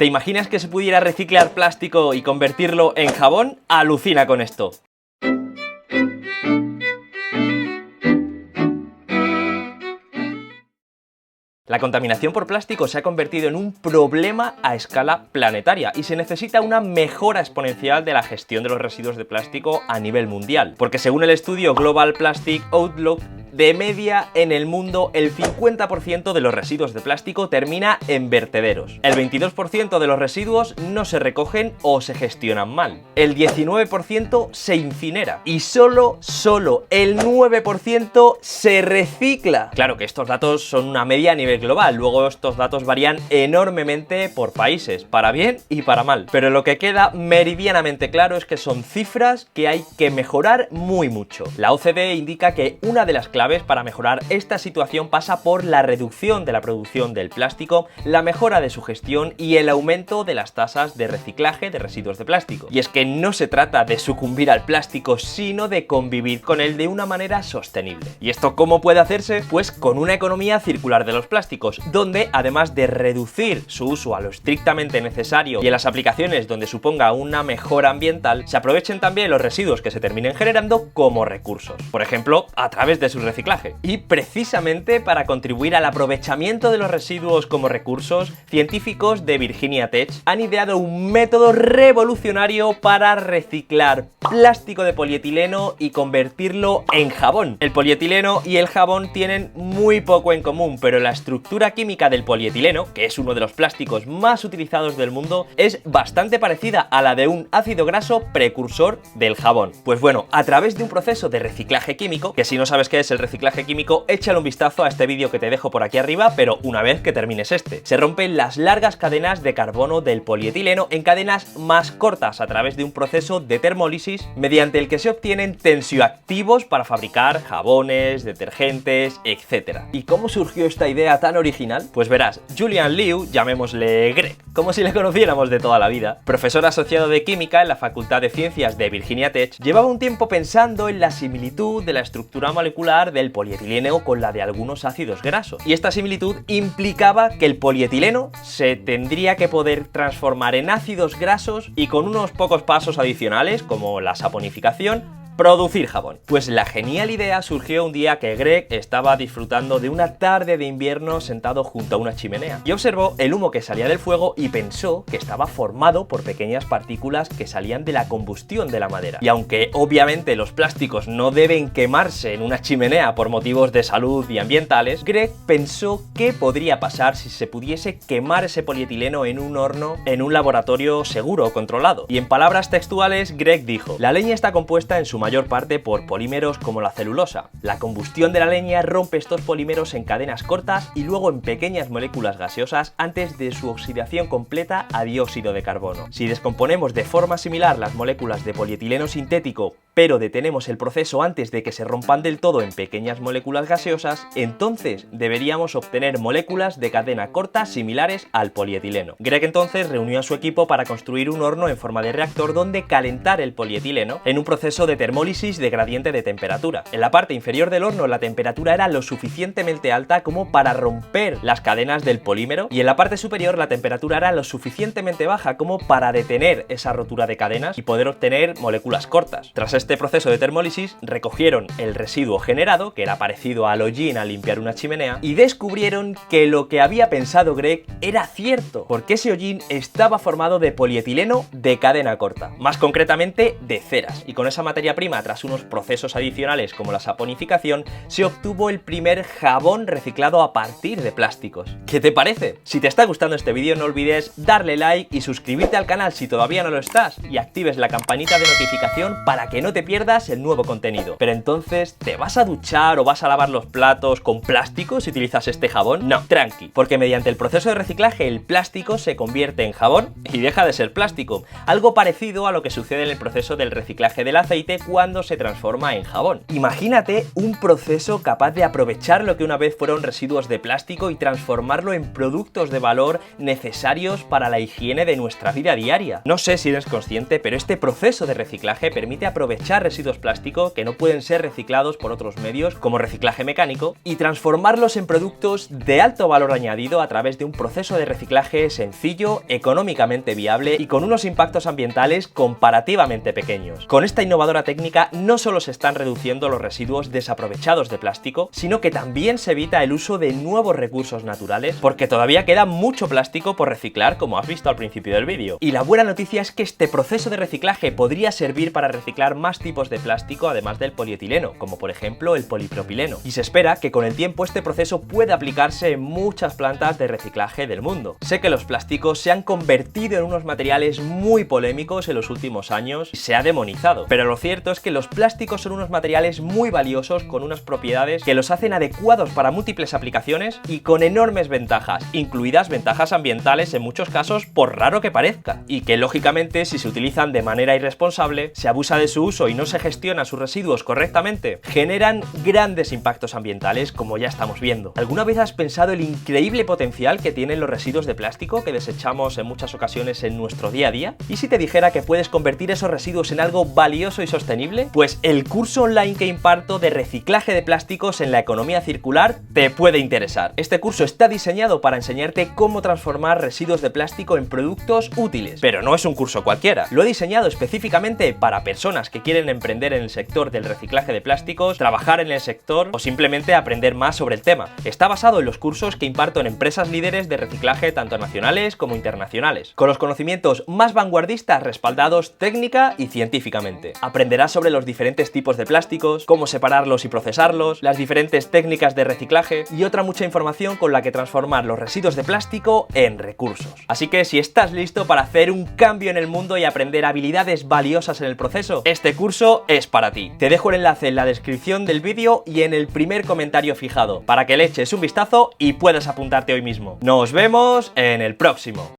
¿Te imaginas que se pudiera reciclar plástico y convertirlo en jabón? Alucina con esto. La contaminación por plástico se ha convertido en un problema a escala planetaria y se necesita una mejora exponencial de la gestión de los residuos de plástico a nivel mundial, porque según el estudio Global Plastic Outlook, de media en el mundo el 50% de los residuos de plástico termina en vertederos. El 22% de los residuos no se recogen o se gestionan mal. El 19% se incinera y solo el 9% se recicla. Claro que estos datos son una media a nivel global, luego estos datos varían enormemente por países, para bien y para mal. Pero lo que queda meridianamente claro es que son cifras que hay que mejorar muy mucho. La OCDE indica que una de las claves para mejorar esta situación pasa por la reducción de la producción del plástico, la mejora de su gestión y el aumento de las tasas de reciclaje de residuos de plástico. Y es que no se trata de sucumbir al plástico, sino de convivir con él de una manera sostenible. ¿Y esto cómo puede hacerse? Pues con una economía circular de los plásticos, donde además de reducir su uso a lo estrictamente necesario y en las aplicaciones donde suponga una mejora ambiental, se aprovechen también los residuos que se terminen generando como recursos. Por ejemplo, a través de su reciclaje. Y precisamente para contribuir al aprovechamiento de los residuos como recursos, científicos de Virginia Tech han ideado un método revolucionario para reciclar plástico de polietileno y convertirlo en jabón. El polietileno y el jabón tienen muy poco en común, pero la estructura química del polietileno, que es uno de los plásticos más utilizados del mundo, es bastante parecida a la de un ácido graso precursor del jabón. Pues bueno, a través de un proceso de reciclaje químico, que si no sabes qué es el reciclaje químico, échale un vistazo a este vídeo que te dejo por aquí arriba, pero una vez que termines este. Se rompen las largas cadenas de carbono del polietileno en cadenas más cortas a través de un proceso de termólisis mediante el que se obtienen tensioactivos para fabricar jabones, detergentes, etc. ¿Y cómo surgió esta idea tan original? Pues verás, Julian Liu, llamémosle Greg, como si le conociéramos de toda la vida, profesor asociado de química en la Facultad de Ciencias de Virginia Tech, llevaba un tiempo pensando en la similitud de la estructura molecular del polietileno con la de algunos ácidos grasos. Y esta similitud implicaba que el polietileno se tendría que poder transformar en ácidos grasos y con unos pocos pasos adicionales, como la saponificación, producir jabón. Pues la genial idea surgió un día que Greg estaba disfrutando de una tarde de invierno sentado junto a una chimenea y observó el humo que salía del fuego y pensó que estaba formado por pequeñas partículas que salían de la combustión de la madera. Y aunque obviamente los plásticos no deben quemarse en una chimenea por motivos de salud y ambientales, Greg pensó qué podría pasar si se pudiese quemar ese polietileno en un horno en un laboratorio seguro o controlado. Y en palabras textuales, Greg dijo: la leña está compuesta en su mayor parte por polímeros como la celulosa. La combustión de la leña rompe estos polímeros en cadenas cortas y luego en pequeñas moléculas gaseosas antes de su oxidación completa a dióxido de carbono. Si descomponemos de forma similar las moléculas de polietileno sintético, pero detenemos el proceso antes de que se rompan del todo en pequeñas moléculas gaseosas, entonces deberíamos obtener moléculas de cadena corta similares al polietileno. Greg entonces reunió a su equipo para construir un horno en forma de reactor donde calentar el polietileno en un proceso de termólisis de gradiente de temperatura. En la parte inferior del horno la temperatura era lo suficientemente alta como para romper las cadenas del polímero y en la parte superior la temperatura era lo suficientemente baja como para detener esa rotura de cadenas y poder obtener moléculas cortas. Tras este proceso de termólisis recogieron el residuo generado, que era parecido al hollín al limpiar una chimenea, y descubrieron que lo que había pensado Greg era cierto, porque ese hollín estaba formado de polietileno de cadena corta, más concretamente de ceras, y con esa materia prima, tras unos procesos adicionales como la saponificación, se obtuvo el primer jabón reciclado a partir de plásticos. ¿Qué te parece? Si te está gustando este vídeo no olvides darle like y suscribirte al canal si todavía no lo estás y actives la campanita de notificación para que no te pierdas el nuevo contenido. Pero entonces, ¿te vas a duchar o vas a lavar los platos con plástico si utilizas este jabón? No, tranqui, porque mediante el proceso de reciclaje el plástico se convierte en jabón y deja de ser plástico, algo parecido a lo que sucede en el proceso del reciclaje del aceite cuando se transforma en jabón. Imagínate un proceso capaz de aprovechar lo que una vez fueron residuos de plástico y transformarlo en productos de valor necesarios para la higiene de nuestra vida diaria. No sé si eres consciente, pero este proceso de reciclaje permite aprovechar aprovechar residuos plásticos que no pueden ser reciclados por otros medios como reciclaje mecánico y transformarlos en productos de alto valor añadido a través de un proceso de reciclaje sencillo, económicamente viable y con unos impactos ambientales comparativamente pequeños. Con esta innovadora técnica no solo se están reduciendo los residuos desaprovechados de plástico, sino que también se evita el uso de nuevos recursos naturales, porque todavía queda mucho plástico por reciclar, como has visto al principio del vídeo. Y la buena noticia es que este proceso de reciclaje podría servir para reciclar más tipos de plástico además del polietileno, como por ejemplo el polipropileno. Y se espera que con el tiempo este proceso pueda aplicarse en muchas plantas de reciclaje del mundo. Sé que los plásticos se han convertido en unos materiales muy polémicos en los últimos años y se ha demonizado, pero lo cierto es que los plásticos son unos materiales muy valiosos con unas propiedades que los hacen adecuados para múltiples aplicaciones y con enormes ventajas, incluidas ventajas ambientales en muchos casos, por raro que parezca, y que lógicamente si se utilizan de manera irresponsable, se abusa de su uso y no se gestiona sus residuos correctamente, generan grandes impactos ambientales, como ya estamos viendo. ¿Alguna vez has pensado el increíble potencial que tienen los residuos de plástico que desechamos en muchas ocasiones en nuestro día a día? ¿Y si te dijera que puedes convertir esos residuos en algo valioso y sostenible? Pues el curso online que imparto de reciclaje de plásticos en la economía circular te puede interesar. Este curso está diseñado para enseñarte cómo transformar residuos de plástico en productos útiles, pero no es un curso cualquiera. Lo he diseñado específicamente para personas que quieren emprender en el sector del reciclaje de plásticos, trabajar en el sector o simplemente aprender más sobre el tema. Está basado en los cursos que imparto en empresas líderes de reciclaje tanto nacionales como internacionales, con los conocimientos más vanguardistas respaldados técnica y científicamente. Aprenderás sobre los diferentes tipos de plásticos, cómo separarlos y procesarlos, las diferentes técnicas de reciclaje y otra mucha información con la que transformar los residuos de plástico en recursos. Así que si estás listo para hacer un cambio en el mundo y aprender habilidades valiosas en el proceso, este curso es para ti. Te dejo el enlace en la descripción del vídeo y en el primer comentario fijado, para que le eches un vistazo y puedas apuntarte hoy mismo. Nos vemos en el próximo.